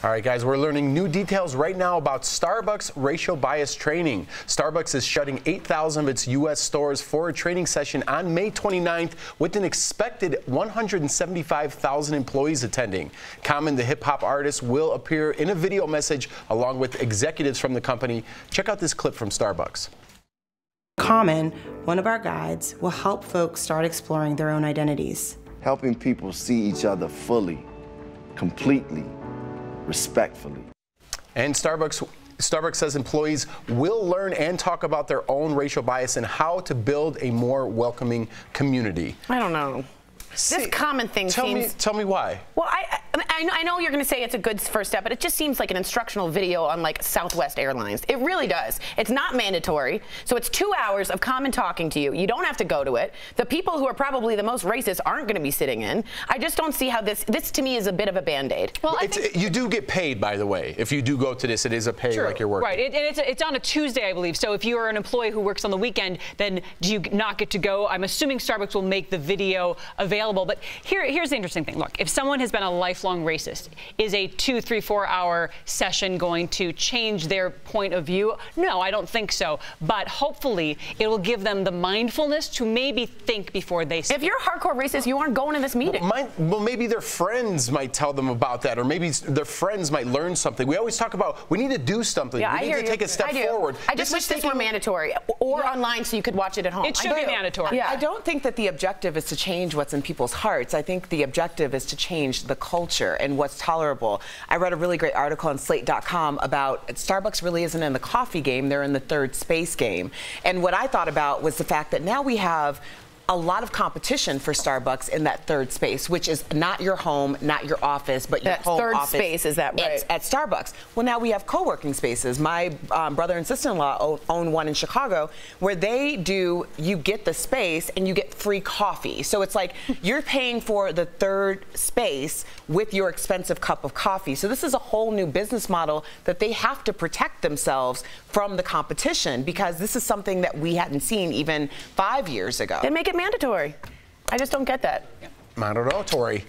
All right, guys, we're learning new details right now about Starbucks racial bias training. Starbucks is shutting 8,000 of its U.S. stores for a training session on May 29th with an expected 175,000 employees attending. Common, the hip-hop artist, will appear in a video message along with executives from the company. Check out this clip from Starbucks. Common, one of our guides, will help folks start exploring their own identities. Helping people see each other fully, completely, respectfully. And Starbucks says employees will learn and talk about their own racial bias and how to build a more welcoming community. I don't know. This common thing seems... Tell me why. Well, I know you're going to say it's a good first step, but it just seems like an instructional video on like Southwest Airlines. It really does. It's not mandatory. So it's 2 hours of Common talking to you. You don't have to go to it. The people who are probably the most racist aren't going to be sitting in. I just don't see how this to me is a bit of a Band-Aid. Well, you do get paid, by the way. If you do go to this, it is a pay like you're working. Right, and it's on a Tuesday, I believe. So if you're an employee who works on the weekend, then do you not get to go? I'm assuming Starbucks will make the video available. But here's the interesting thing. Look, if someone has been a lifelong racist, is a 2, 3, 4 hour session going to change their point of view? No, I don't think so. But hopefully it will give them the mindfulness to maybe think before they say. If you're a hardcore racist, you aren't going to this meeting. Well, maybe their friends might tell them about that, or maybe their friends might learn something. We always talk about we need to do something. Yeah, we need to take a step forward. I just wish this were mandatory or online so you could watch it at home. It should be mandatory. Yeah. I don't think that the objective is to change what's in people's hearts. I think the objective is to change the culture and what's tolerable. I read a really great article on Slate.com about Starbucks really isn't in the coffee game, they're in the third space game. And what I thought about was the fact that now we have a lot of competition for Starbucks in that third space, which is not your home, not your office, but your home third office. Space, is that right? At Starbucks. Well, now we have co-working spaces. My brother and sister-in-law own one in Chicago where you get the space and you get free coffee. So it's like you're paying for the third space with your expensive cup of coffee. So this is a whole new business model that they have to protect themselves from the competition, because this is something that we hadn't seen even 5 years ago. Then make it mandatory. I just don't get that. Mandatory.